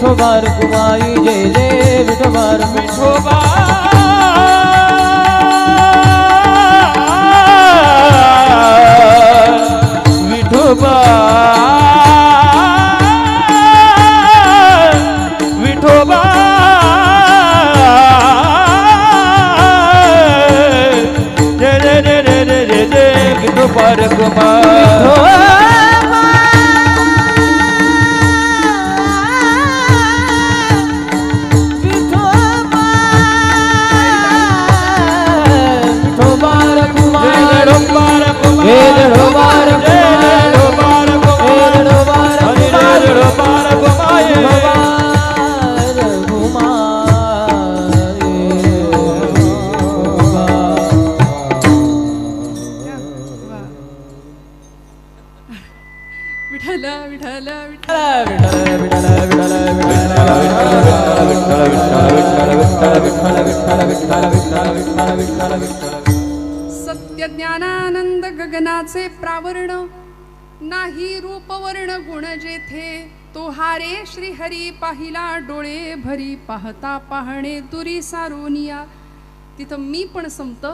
S3: विठोबा रखुमाई जय जय विठोबा
S2: विठोबा विठोबा विठोबा जय जय जय जय जय जय जय विठोबा रखुमाई
S1: विठ्ठल विठ्ठल सत्य ज्ञानानंद गगनाचे प्रावरण नाही रूपवर्ण गुण जेथे तो हारे श्री हरी पाहिला डोळे भरी पाहता पाहणे तुरी सारोनिया. तिथं मी पण संपत,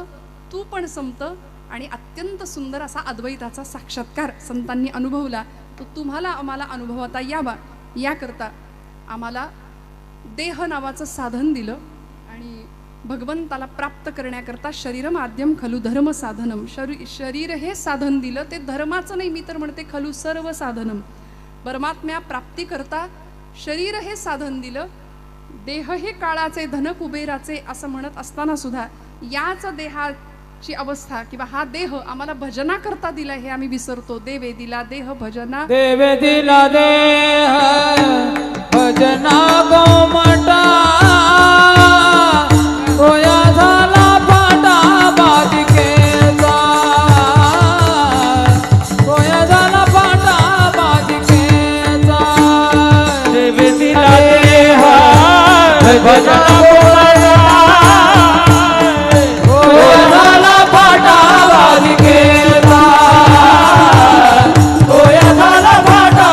S1: तू पण संपत आणि अत्यंत सुंदर असा अद्वैताचा साक्षात्कार संतांनी अनुभवला. तो तुम्हाला आम्हाला अनुभवता यावा याकरता आम्हाला देह नावाचं साधन दिलं आणि भगवंताला प्राप्त करण्याकरता शरीर माध्यम खलु धर्म साधनम. शरीर हे साधन दिलं, ते धर्माचं नाही, मी तर म्हणते खलु सर्व साधनम. परमात्म्या प्राप्ती करता शरीर हे साधन दिलं, देह हे काळाचे धन कुबेराचे असं म्हणत असताना सुद्धा याच देहाची अवस्था किंवा हा देह आम्हाला भजना करता दिला हे आम्ही विसरतो. देवे दिला देह भजना,
S3: देवे दिला देह भजना गोमटा होया झाला फाटा बाजिकेचा, होया झाला फाटा बाजिकेचा.
S2: देवे दिला देह भजना
S3: होया झाला फाटा बाजिकेचा, होया झाला फाटा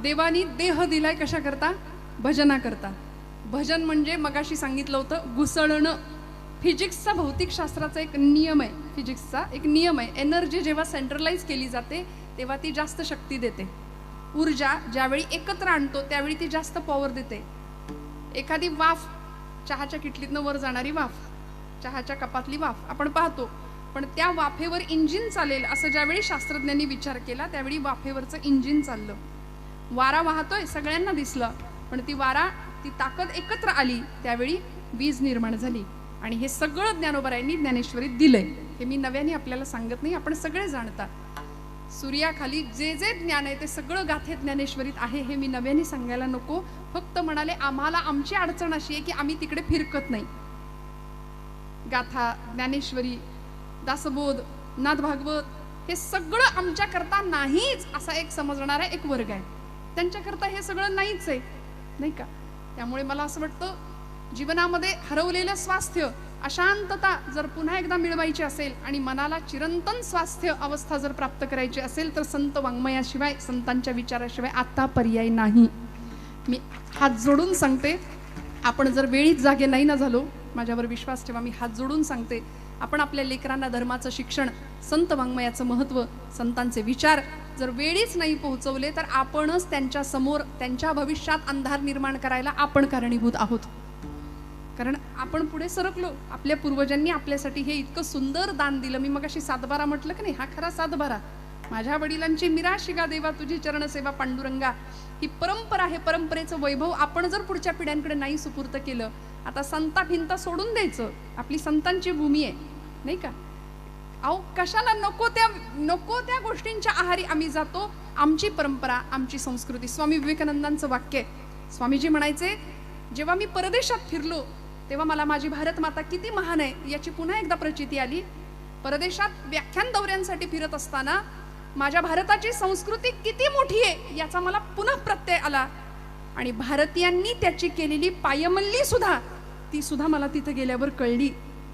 S1: देवानी देह दिलाय कशा करता? भजना करता. भजन म्हणजे मगाशी सांगितलं होतं घुसळणं. फिजिक्सचा भौतिकशास्त्राचा एक नियम आहे, फिजिक्सचा एक नियम आहे. एनर्जी जेव्हा सेंट्रलाइज केली जाते तेव्हा ती जास्त शक्ती देते. ऊर्जा ज्यावेळी एकत्र आणतो त्यावेळी ती जास्त पॉवर देते. एखादी वाफ, चहाच्या किटलीतनं वर जाणारी वाफ, चहाच्या कपातली वाफ आपण पाहतो, पण त्या वाफेवर इंजिन चालेल असं ज्यावेळी शास्त्रज्ञांनी विचार केला त्यावेळी वाफेवरचं इंजिन चाललं. वारा वाहतोय सगळ्यांना दिसलं, पण ती वारा, ती ताकद एकत्र आली त्यावेळी वीज निर्माण झाली. आणि हे सगळं ज्ञानोबरायांनी ज्ञानेश्वरीत दिलंय. हे मी नव्याने आपल्याला सांगत नाही, आपण सगळे जाणता. सूर्याखाली जे जे ज्ञान आहे ते सगळं गाथेत ज्ञानेश्वरीत आहे, हे मी नव्याने सांगायला नको. फक्त म्हणाले आम्हाला आमची अडचण अशी आहे की आम्ही तिकडे फिरकत नाही. गाथा, ज्ञानेश्वरी, दासबोध, नाथ भागवत हे सगळं आमच्या करता नाहीच असा एक समजणारा एक वर्ग आहे. त्यांच्याकरता हे सगळं नाहीच आहे, नाही का? त्यामुळे मला असं वाटतं जीवनामध्ये हरवलेलं स्वास्थ्य, अशांतता जर पुन्हा एकदा मिळवायची असेल आणि मनाला चिरंतन स्वास्थ्य अवस्था जर प्राप्त करायची असेल तर संत वाङ्मयाशिवाय, संतांच्या विचाराशिवाय आता पर्याय नाही. मी हात जोडून सांगते, आपण जर वेळीच जागे नाही ना झालो, माझ्यावर विश्वास ठेवा, मी हात जोडून सांगते, आपण आपल्या लेकरांना धर्माचं शिक्षण, संत वाङ्मयाचं महत्त्व, संतांचे विचार जर वेळीच नाही पोहोचवले तर आपणच त्यांच्या समोर, त्यांच्या भविष्यात अंधार निर्माण करायला आपण कारणीभूत आहोत. कारण आपण पुढे सरकलो, आपल्या पूर्वजांनी आपल्यासाठी हे इतकं सुंदर दान दिलं. मी मगाशी सातबारा म्हटलं की नाही, हा खरा सातबारा. माझ्या वडिलांची मिराशिगा देवा तुझी चरणसेवा पांडुरंगा, ही परंपरा आहे. परंपरेचं वैभव आपण जर पुढच्या पिढ्यांकडे नाही सुपूर्त केलं, आता संता भिंता सोडून द्यायचं, आपली संतांची भूमी आहे, नाही का? अहो कशाला नको त्या गोष्टींच्या आहारी आम्ही जातो. आमची परंपरा, आमची संस्कृती. स्वामी विवेकानंदांचं वाक्य आहे, स्वामीजी म्हणायचे, जेव्हा मी परदेशात फिरलो तेव्हा मला माझी भारत माता किती महान आहे याची पुन्हा एकदा प्रचिती आली. परदेशात व्याख्यान दौऱ्यांसाठी फिरत असताना माझ्या भारताची संस्कृती किती मोठी आहे याचा मला पुन्हा प्रत्यय आला. आणि भारतीयांनी त्याची केलेली पायमल्ली सुद्धा, ती सुद्धा मला तिथे गेल्यावर कळली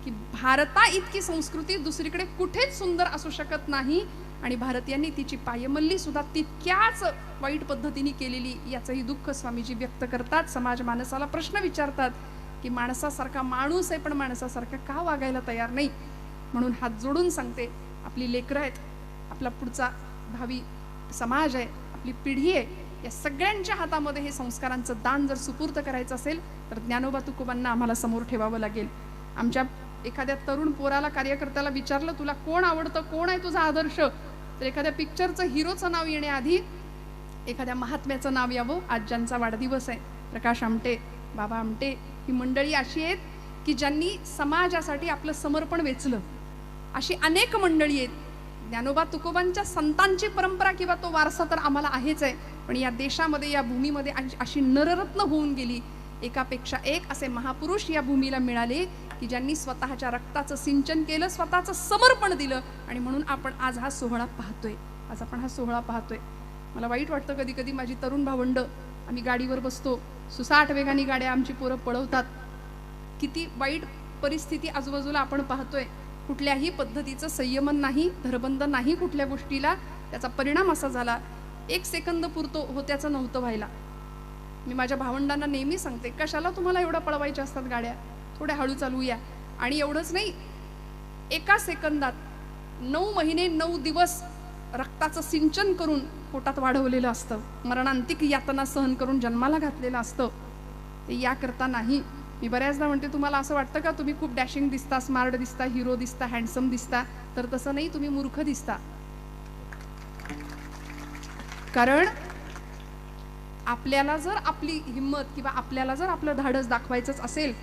S1: की भारता इतकी संस्कृती दुसरीकडे कुठेच सुंदर असू शकत नाही आणि भारतीयांनी तिची पायमल्ली सुद्धा तितक्याच वाईट पद्धतीने केलेली याचंही दुःख स्वामीजी व्यक्त करतात. समाज माणसाला प्रश्न विचारतात की माणसासारखा माणूस आहे पण माणसासारखा का वागायला तयार नाही. म्हणून हात जोडून सांगते, आपली लेकरं आहेत, आपला पुढचा भावी समाज आहे, आपली पिढी आहे, या सगळ्यांच्या हातामध्ये हे संस्कारांचं दान जर सुपूर्त करायचं असेल तर ज्ञानोबा तुकोबांना आम्हाला समोर ठेवावं लागेल. आमच्या एखाद्या तरुण पोराला, कार्यकर्त्याला विचारलं तुला कोण आवडतं, कोण आहे तुझा आदर्श, तर एखाद्या पिक्चरचं हिरोचं नाव येण्याआधी एखाद्या महात्म्याचं नाव यावं. आज ज्यांचा वाढदिवस आहे, प्रकाश आमटे, बाबा आमटे, ही मंडळी अशी आहेत की ज्यांनी समाजासाठी आपलं समर्पण वेचलं. अशी अनेक मंडळी आहेत. ज्ञानोबा तुकोबांच्या संतांची परंपरा किंवा तो वारसा तर आम्हाला आहेच आहे, पण या देशामध्ये, या भूमीमध्ये अशी नररत्न होऊन गेली, एकापेक्षा एक असे महापुरुष या भूमीला मिळाले की ज्यांनी स्वतःच्या रक्ताचं सिंचन केलं, स्वतःचं समर्पण दिलं. आणि म्हणून आपण आज हा सोहळा पाहतोय, आज आपण हा सोहळा पाहतोय. मला वाईट वाटतं कधी कधी, माझी तरुण भावंड, आम्ही गाडीवर बसतो, सुसाट वेगाने गाड्या आमची पोरं पळवतात, किती वाईट परिस्थिती आजूबाजूला आपण पाहतोय. कुठल्याही पद्धतीचं संयमन नाही, धरबंद नाही कुठल्या गोष्टीला. त्याचा परिणाम असा झाला, 1 सेकंद पुरतो होत्याचं नव्हतं व्हायला. मी माझ्या भावंडांना नेहमी सांगते, कशाला तुम्हाला एवढं पळवायच्या असतात गाड्या, थोड्या हळू चालूया. आणि एवढंच नाही, 1 सेकंदात 9 महिने 9 दिवस रक्ताचं सिंचन करून पोटात वाढवलेलं असतं, मरणांतिक यातना सहन करून जन्माला घातलेलं असतं. ते याकरता नाही. मी बऱ्याचदा म्हणते, तुम्हाला असं वाटतं का तुम्ही खूप डॅशिंग दिसता, स्मार्ट दिसता, हिरो दिसता, हँडसम दिसता, तर तसं नाही, तुम्ही मूर्ख दिसता. कारण आपल्याला जर आपली हिंमत किंवा आपल्याला जर आपलं धाडस दाखवायचंच असेल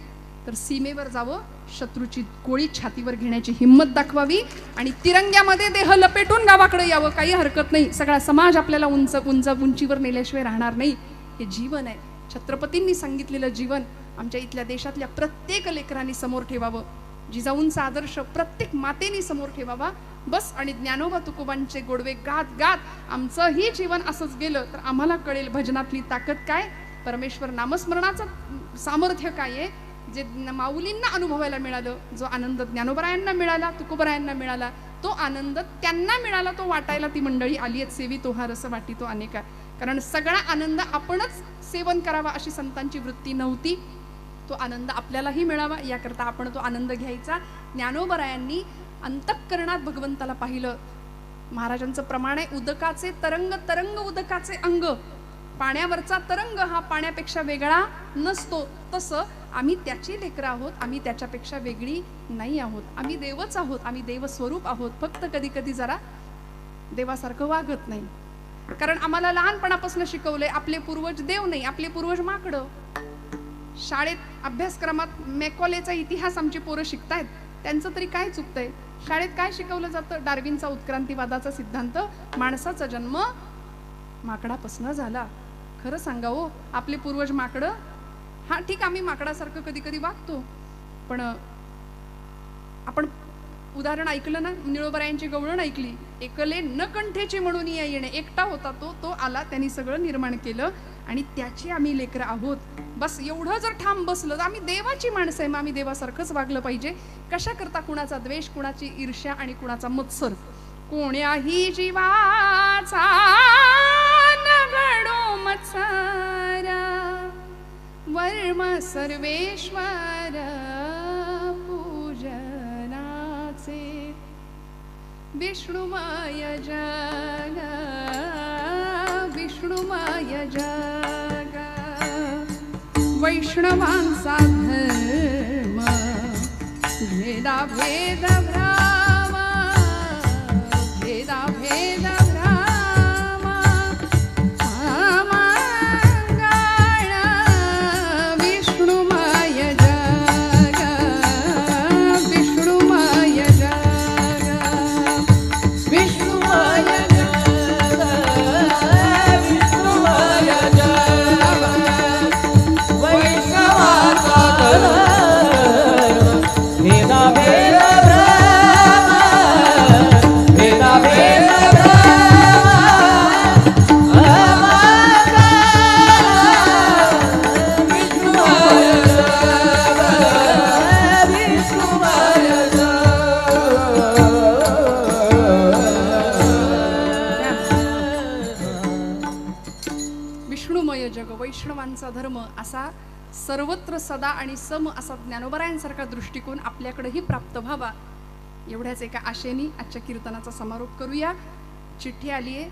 S1: तर सीमेवर जावं, शत्रूची गोळी छातीवर घेण्याची हिंमत दाखवावी आणि तिरंग्यामध्ये देह लपेटून गावाकडे यावं. काही हरकत नाही, सगळा समाज आपल्याला उंचीवर नेल्याशिवाय राहणार नाही. हे जीवन आहे, छत्रपतींनी सांगितलेलं जीवन आमच्या इथल्या देशातल्या प्रत्येक लेकरांनी समोर ठेवावं. जिजाऊंचा आदर्श प्रत्येक मातेनी समोर ठेवावा. बस. आणि ज्ञानोबा तुकोबांचे गोडवे गात गात आमचंही जीवन असंच गेलं तर आम्हाला कळेल भजनातली ताकद काय, परमेश्वर नामस्मरणाचं सामर्थ्य काय आहे. जे माऊलींना अनुभवायला मिळालं, जो आनंद ज्ञानोबरायांना मिळाला, तुकोबरायांना मिळाला, तो आनंद त्यांना मिळाला, तो वाटायला ती मंडळी आली आहेत. सेवी तो हा रस वाटी तो अनेका. कारण सगळा आनंद आपणच सेवन करावा अशी संतांची वृत्ती नव्हती. तो आनंद आपल्यालाही मिळावा याकरता आपण तो आनंद घ्यायचा. ज्ञानोबरायांनी अंतःकरणात भगवंताला पाहिलं. महाराजांचं प्रमाण आहे, उदकाचे तरंग तरंग उदकाचे अंग. पाण्यावरचा तरंग हा पाण्यापेक्षा वेगळा नसतो. तसं आम्ही त्याची लेकरं आहोत, आम्ही त्याच्यापेक्षा वेगळी नाही आहोत. आम्ही देवच आहोत, आम्ही देवस्वरूप आहोत. फक्त कधी कधी जरा देवासारखं वागत नाही. कारण आम्हाला लहानपणापासून शिकवलंय, आपले पूर्वज देव नाही, आपले पूर्वज माकडं. शाळेत अभ्यासक्रमात मॅकॉलेचा इतिहास आमची पोरं शिकतायत, त्यांचं तरी काय चुकतंय. शाळेत काय शिकवलं जातं? डार्विनचा उत्क्रांतीवादाचा सिद्धांत, माणसाचा जन्म माकडापासून झाला. खरं सांगा हो, आपले पूर्वज माकडं? हा ठीक, आम्ही माकडासारखं कधी कधी वागतो, पण आपण उदाहरण ऐकलं ना, निळोबरायांची गवळण ऐकली. एकले न कंठेची म्हणून या येणे, एकटा होता तो आला, त्यांनी सगळं निर्माण केलं आणि त्याची आम्ही लेकरं आहोत. बस एवढं जर ठाम बसलं तर आम्ही देवाची माणसं आहे, मग आम्ही देवासारखंच वागलं पाहिजे. कशा करता कुणाचा द्वेष, कुणाची ईर्ष्या आणि कुणाचा मत्सर? कोण्याही जीवाचा नघडो मत्सरा, वर्म सर्वेश्वर पूजनाचे. विष्णुमय जग, विष्णुमय जग, वैष्णवांचा धर्म, भेदा भेद भ्राम, भेदा भेद भ्राम, अमंगळ. विष्णुमय जग, विष्णुमय जग,
S3: विष्णुमय जग, विष्णुमय जग, वैष्णवाचा धर्म, भेदा भेद भ्रम.
S1: सर्वांचा धर्म असा सर्वत्र सदा आणि सम असा ज्ञानोबरायांसारखा दृष्टिकोन आपल्याकडेही प्राप्त व्हावा, एवढ्याच एका आशेने आजच्या कीर्तनाचा समारोप करूया. चिठ्ठी आली आहे,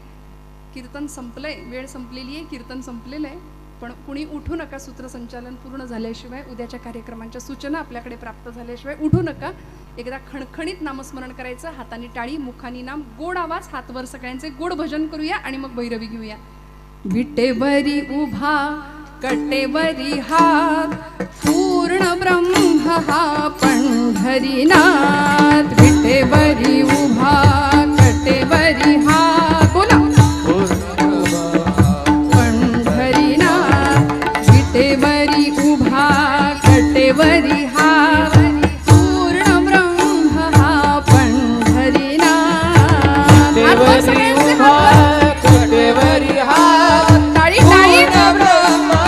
S1: कीर्तन संपलंय, वेळ संपलेली आहे, कीर्तन संपलेलं आहे, पण कुणी उठू नका. सूत्रसंचालन पूर्ण झाल्याशिवाय, उद्याच्या कार्यक्रमांच्या सूचना आपल्याकडे प्राप्त झाल्याशिवाय उठू नका. एकदा खणखणीत नामस्मरण करायचं, हाताने टाळी, मुखानी नाम, गोड आवाज, हात वर, सगळ्यांचे गोड भजन करूया आणि मग भैरवी घेऊया. विटेवरी उभा कटेवरी हात, पूर्ण ब्रह्म हा पंढरीनाथ. विटेवरी उभा कटेवरी हात, बोला पंढरीनाथ. विटेवरी उभा कटेवरी हात, पूर्ण ब्रह्म हा पंढरीनाथ. हात वर सगळ्यांचे, हात वर.
S3: कटेवरी हात,
S1: टाळी टाळी.
S3: ब्रह्मा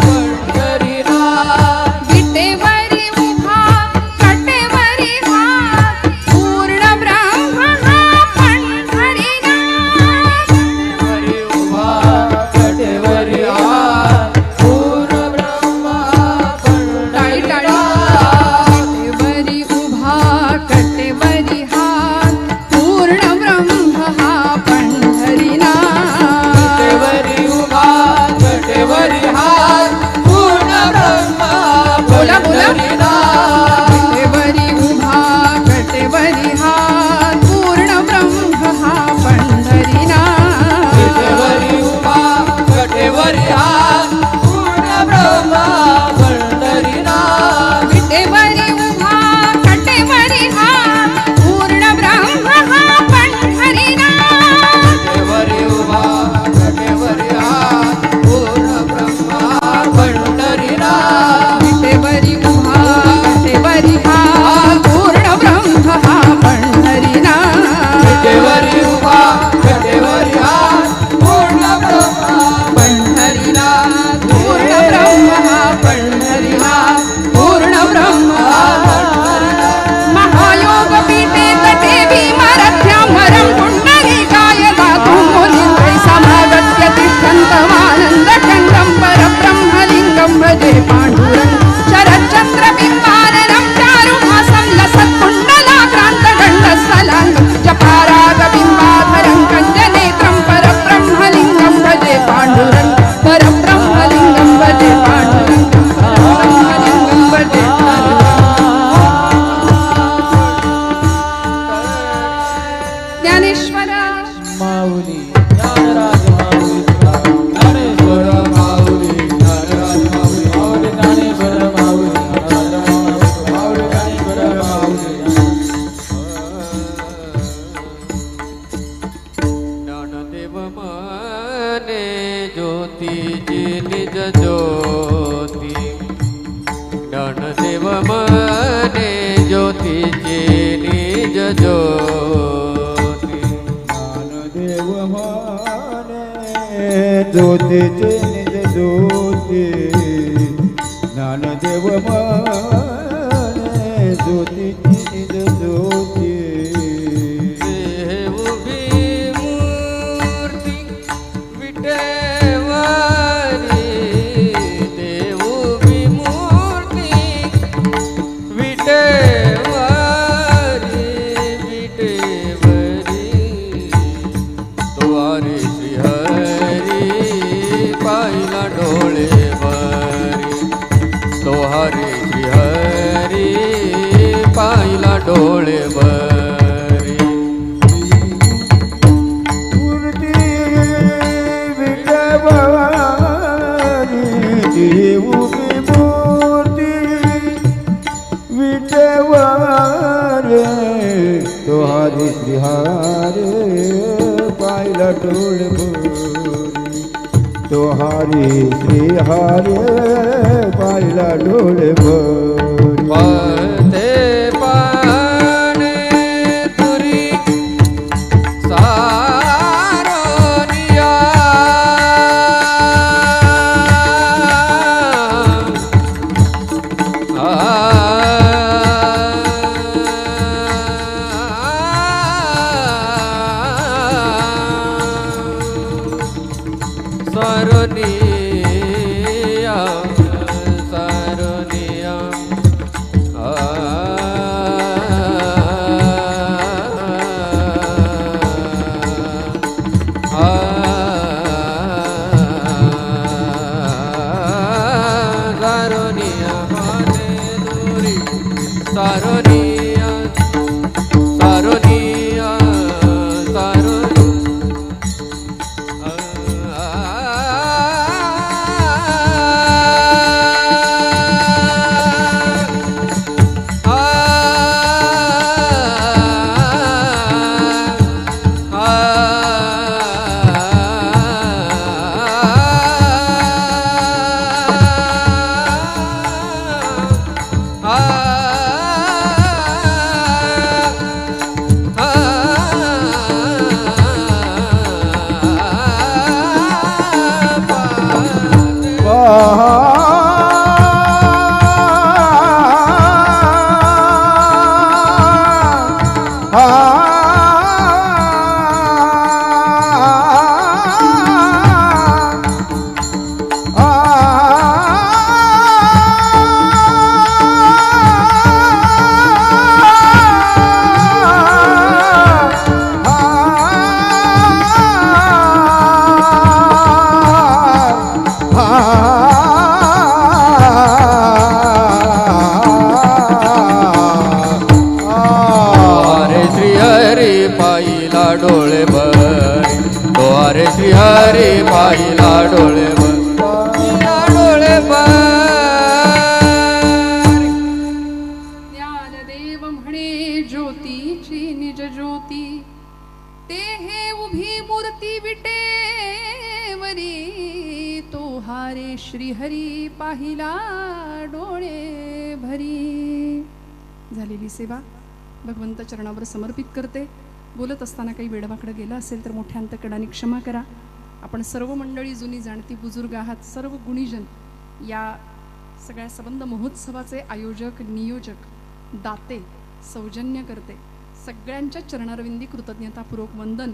S3: पंढरीनाथ.
S1: विटेवरी उभा कटेवरी हात, पूर्ण ब्रह्म हा पंढरीनाथ.
S3: कटेवरी उभा कटेवरी हात, पूर्ण ब्रह्मा
S1: टाळी टाळी.
S3: पंढरीनाथ.
S1: कटेवरी उभा कटेवरी हात, पूर्ण ब्रह्म हा पंढरीनाथ.
S3: कटेवरी उभा कटेवरी हात, पूर्ण ब्रह्मा
S1: बोला बोला.
S3: पंढरीनाथ.
S1: कटेवरी उभा कटेवरी हात, पूर्ण ब्रह्म हा पंढरीनाथ.
S3: कटेवरी उभा कटेवरी हात, पूर्ण ब्रह्मा पंढरीनाथ.
S1: विटेवरी उभा कटेवरी हात, पूर्ण ब्रह्म हा पंढरीनाथ.
S3: कटेवरी उभा कटेवरी हात, पूर्ण ब्रह्मा पंढरीनाथ.
S1: विटेवरी उभा कटेवरी हात, पूर्ण ब्रह्म हा पंढरीनाथ.
S3: कटेवरी उभा कटेवरी हात, पूर्ण ब्रह्मा
S1: पंढरीनाथ. पूर्ण ब्रह्म हा पंढरीनाथ. पूर्ण ब्रह्म हा पंढरीनाथ. महायोग पीठे तटे भीमरथ्यामरं पुण्डरीकाय दातुं मुनीन्द्रै समागत्य तिष्ठन्तमानन्दखण्डं परब्रह्मलिङ्गं भजे पाण्डुरङ्गं. शरच्चन्द्रबिम्बाननं चारुहासं लसत्कुण्डलाक्रान्तगण्डस्थलाङ्गं. जपारागबिम्बाधरं कञ्जनेत्रं परब्रह्मलिङ्गं भजे पाण्डुरङ्गं. परब्रह्मलिङ्गं भजे पाण्डुरङ्गं. परब्रह्मलिङ्गं भजे ज्ञानेश्वर
S3: माऊली ज्ञानराज माऊली, ज्ञानेश्वर माऊली, ज्ञानराज माऊली, माऊली ज्ञानेश्वर माऊली, माऊली ज्ञानेश्वर माऊली. ज्ञानदेव मने ज्योतीची निज ज्योती. ज्ञानदेव मने ज्योतीची निज ज्योती.
S2: ज्ञानदेव माने ज्योतीचे निज ज्योती. ज्ञानदेव माने ज्योतीची निज ज्योती.
S3: देऊभी मूर्ती विटेवरी. देऊभी मूर्ती विटेवरी. विटेवरी द्वारे श्रीहरी पाहिला डोळे भरी. तोहारे श्रीहरी पाहिला डोळे भरी.
S2: मूर्ती विटेवारी. देऊळी मूर्ती विटेवारी. तोहारी श्रीहारे पाहिला डोळे भरी. तोहारी श्रीहारे पाहिला डोळे भरी.
S3: पते पाणे तुरी सारोनिया. सरोनी द्वारे श्री हरी पाहिला डोळे भरी द्वारे श्री हरी पाहिला डोळे भरी डोळे भरी
S1: ज्ञानदेव म्हणे ज्योतीची निज ज्योती ते हे उभी मूर्ती विटेवरी तो हारे श्रीहरी पाहिला डोळे भरी. झालेली सेवा भगवंत चरणावर समर्पित करते. बोलत असताना काही वेडवाकडं गेलं असेल तर मोठ्या अंतकडाने क्षमा करा. आपण सर्व मंडळी जुनी जाणती बुजुर्ग आहात, सर्व गुणीजन या सगळ्या संबंध महोत्सवाचे आयोजक, नियोजक, दाते, सौजन्य करते सगळ्यांच्या चरणारविंदी कृतज्ञतापूर्वक वंदन.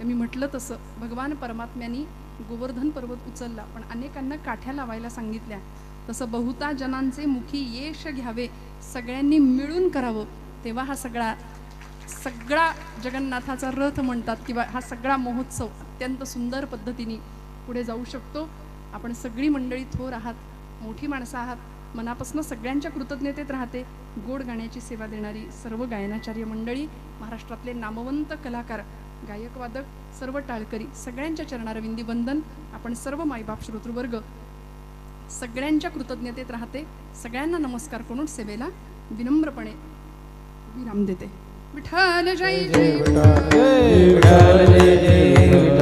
S1: मी म्हटलं तसं भगवान परमात्म्यांनी गोवर्धन पर्वत उचलला पण अनेकांना काठ्या लावायला सांगितल्या. तसं बहुता जनांचे मुखी यश घ्यावे, सगळ्यांनी मिळून करावं, तेव्हा हा सगळा जगन्नाथाचा रथ म्हणतात किंवा हा सगळा महोत्सव अत्यंत सुंदर पद्धतीने पुढे जाऊ शकतो. आपण सगळी मंडळी थोर आहात, मोठी माणसं आहात. मनापासून सगळ्यांच्या कृतज्ञतेत राहते. गोड गाण्याची सेवा देणारी सर्व गायनाचार्य मंडळी, महाराष्ट्रातले नामवंत कलाकार, गायक वादक, सर्व टाळकरी सगळ्यांच्या चरणारविंदी वंदन. आपण सर्व मायबाप श्रोतृवर्ग सगळ्यांच्या कृतज्ञतेत राहते. सगळ्यांना नमस्कार करून सेवेला विनम्रपणे विराम देते. विठ्ठल जय जय
S2: विठ्ठल जय जय विठ्ठल.